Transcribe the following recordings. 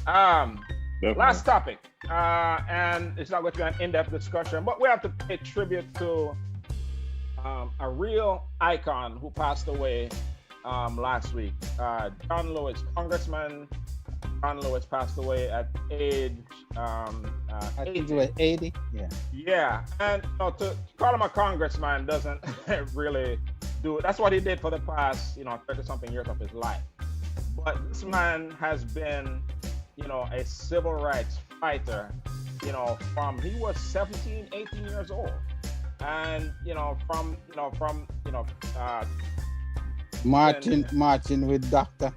Um, Definitely. Last topic, and it's not going to be an in-depth discussion, but we have to pay tribute to a real icon who passed away last week. John Lewis, Congressman John Lewis, passed away at age I think it 80. was 80. Yeah. Yeah, and to call him a congressman doesn't really do it. That's what he did for the past 30 something years of his life. But this man has been, a civil rights fighter, from he was 17, 18 years old. And, Marching with Doctor.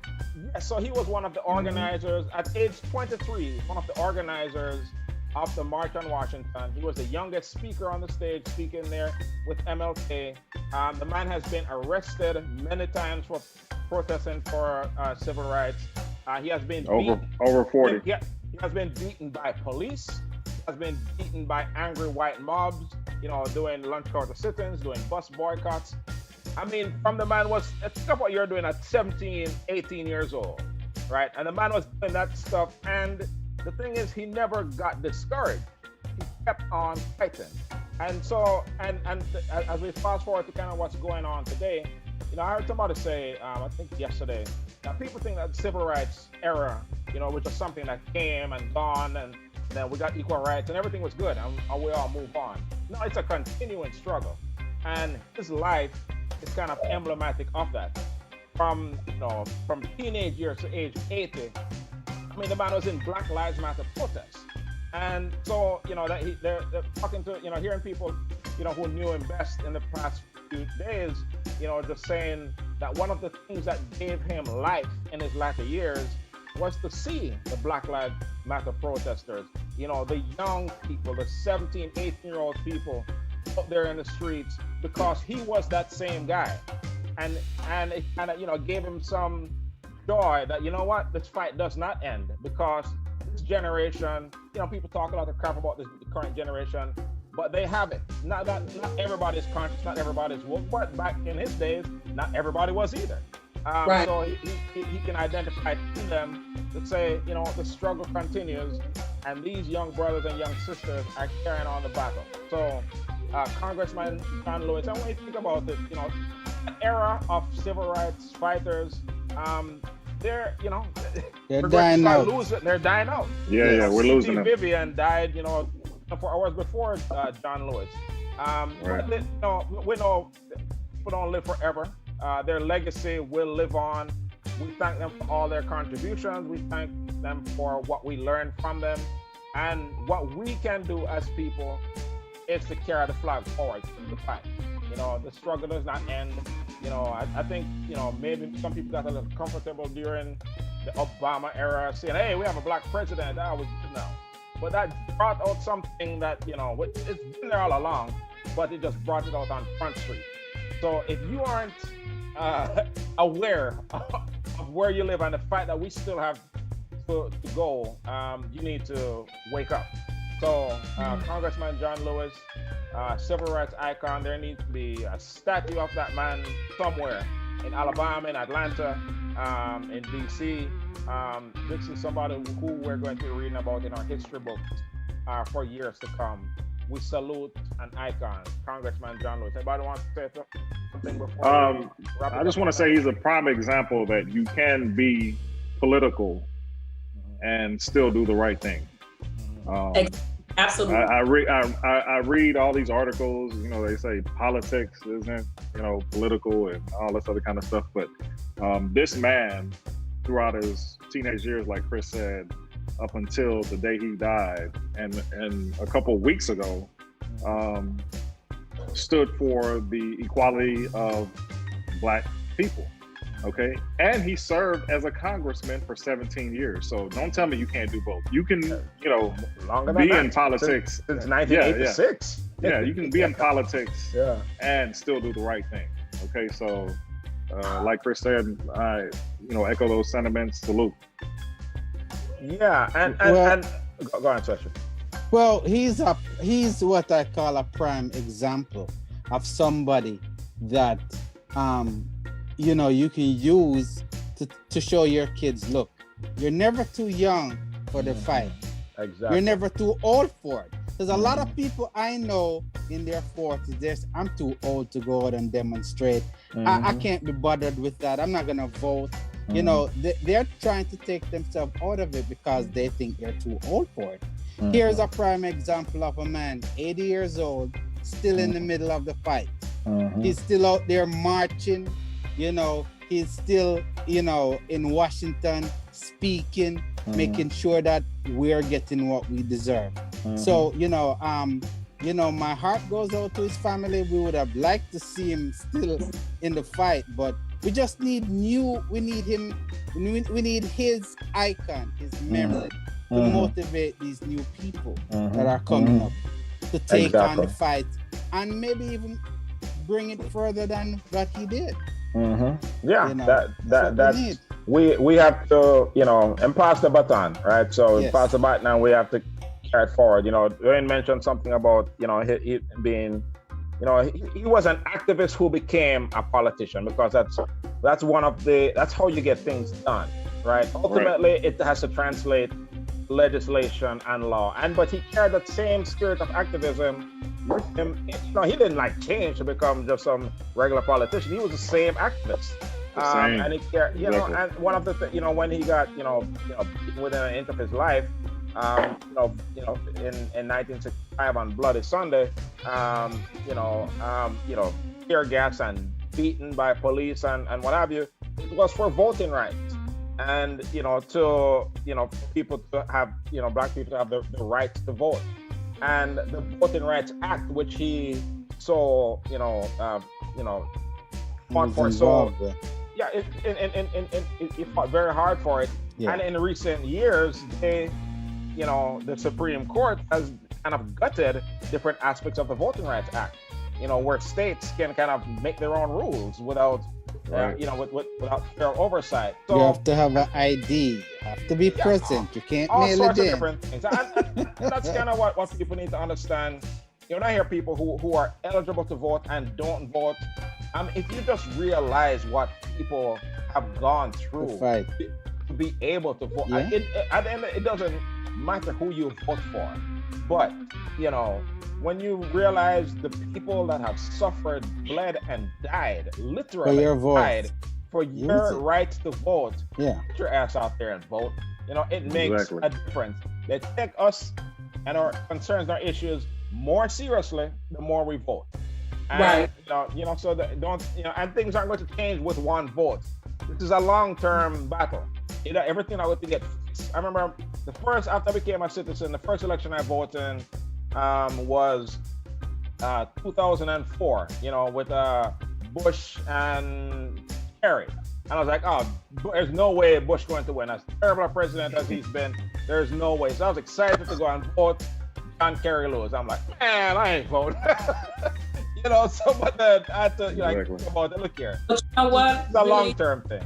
yeah, so he was one of the organizers at age 23, one of the organizers of the March on Washington. He was the youngest speaker on the stage, speaking there with MLK. The man has been arrested many times for protesting for civil rights. He has been over 40. He has been beaten by police. He has been beaten by angry white mobs. Doing lunch counter sit-ins, doing bus boycotts. I mean, from the man was, think of what you're doing at 17, 18 years old, right? And the man was doing that stuff. And the thing is, he never got discouraged. He kept on fighting. And so, and as we fast forward to kind of what's going on today, I heard somebody say, I think yesterday, that people think that the civil rights era, which was something that came and gone, and then we got equal rights and everything was good, and we all move on. No, it's a continuing struggle. And his life is kind of emblematic of that. From teenage years to age 80, I mean, the man was in Black Lives Matter protests. And so, that they're talking to, hearing people, who knew him best in the past few days, just saying that one of the things that gave him life in his latter years was to see the Black Lives Matter protesters, the young people, the 17, 18-year-old people out there in the streets, because he was that same guy. And it kind of, gave him some joy that, this fight does not end, because this generation, people talk a lot of crap about the current generation, but they have it. Not everybody's conscious, not everybody's woke, but back in his days, not everybody was either. Right. So he can identify to them to say, the struggle continues, and these young brothers and young sisters are carrying on the battle. So Congressman John Lewis, and when you think about it, the era of civil rights fighters, they're dying out. They're dying out. Yeah, we're losing them. Vivian died, 4 hours before John Lewis. Right. We know people don't live forever. Their legacy will live on. We thank them for all their contributions. We thank them for what we learned from them. And what we can do as people is to carry the flag forward in the fight. The struggle does not end. I think, maybe some people got a little comfortable during the Obama era, saying, hey, we have a black president. That was good now. But that brought out something that, it's been there all along, but it just brought it out on Front Street. So if you aren't aware of where you live and the fact that we still have to go, you need to wake up. So Congressman John Lewis, civil rights icon, there needs to be a statue of that man somewhere in Alabama, in Atlanta, in DC. This is somebody who we're going to be reading about in our history books for years to come. We salute an icon, Congressman John Lewis. Anybody want to say something before? I just want to say he's a prime example that you can be political and still do the right thing. Absolutely. I read all these articles. They say politics isn't political and all this other kind of stuff. But this man, throughout his teenage years, like Chris said, up until the day he died, and a couple of weeks ago, stood for the equality of Black people. Okay, and he served as a congressman for 17 years. So don't tell me you can't do both. You can, be in politics since 1986. Yeah, you can be in politics Yeah. and still do the right thing. Okay, so like Chris said, I echo those sentiments. Salute. Yeah, and go on, Sasha. Well, he's what I call a prime example of somebody that you can use to show your kids, look, you're never too young for the fight. Exactly. You're never too old for it. There's a lot of people I know in their 40s. I'm too old to go out and demonstrate. I can't be bothered with that. I'm not gonna vote. You know, they're trying to take themselves out of it because they think they're too old for it. Here's a prime example of a man, 80 years old, still in the middle of the fight. He's still out there marching. You know, he's still, you know, in Washington speaking, making sure that we're getting what we deserve. So, you know, my heart goes out to his family. We would have liked to see him still in the fight, but we just need we need him, we need his icon, his memory to motivate these new people that are coming up to take on the fight and maybe even bring it further than what he did. Yeah, You know, that's we have to, you know, and pass the baton, right? So Yes. pass the baton and we have to carry it forward. You know, Dwayne mentioned something about, you know, he being, you know, he was an activist who became a politician, because that's how you get things done, right? Ultimately, it has to translate legislation and law, but he carried that same spirit of activism with him. You know, he didn't like change to become just some regular politician. He was the same activist. And he cared, you know, and one of the you know, when he got, you know, within an inch of his life, in 1965 on Bloody Sunday, tear gas and beaten by police and what have you, it was for voting rights. And, you know, to, you know, people to have, you know, black people to have the right to vote. And the Voting Rights Act, which he so, fought for, so, yeah, he fought very hard for it. Yeah. And in recent years, the Supreme Court has kind of gutted different aspects of the Voting Rights Act, you know, where states can kind of make their own rules without, without fair oversight. So, you have to have an ID. You have to be present. You can't all mail sorts it of in. different things. And that's kind of what people need to understand. You know, I hear people who are eligible to vote and don't vote. If you just realize what people have gone through to be able to vote, at the end, it doesn't matter who you vote for. But, you know, when you realize the people that have suffered, bled, and died, literally died for your right to vote, get your ass out there and vote. You know, it makes a difference. They take us and our concerns, our issues more seriously the more we vote. And, so and things aren't going to change with one vote. This is a long-term battle. You know, everything I would get fixed. I remember after I became a citizen, the first election I voted in was 2004, you know, with Bush and Kerry. And I was like, oh, there's no way Bush going to win. As terrible a president as he's been, there's no way. So I was excited to go and vote John Kerry lose. I'm like, man, I ain't voting. You know, so but I had to think about it. Look here. But you know what? It's a long-term thing.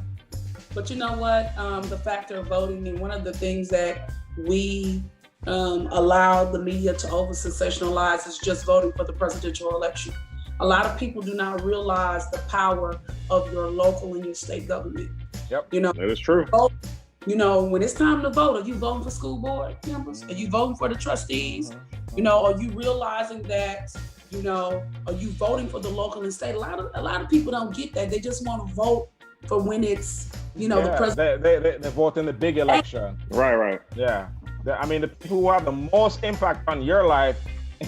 But you know what? The factor of voting, and one of the things that we allow the media to over-sensationalize is just voting for the presidential election. A lot of people do not realize the power of your local and your state government. Yep. You know, that is true. You know, when it's time to vote, are you voting for school board members? Are you voting for the trustees? You know, are you realizing that, you know, are you voting for the local and state? A lot of people don't get that. They just want to vote for when it's, you know, the president. They vote in the big election. Right. Yeah. I mean, the people who have the most impact on your life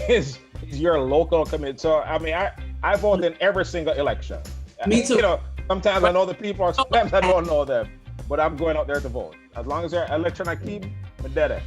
is your local committee. So, I mean, I vote in every single election. Me too. You know, sometimes I know the people, sometimes I don't know them, but I'm going out there to vote. As long as they're election I keep, I'm dead.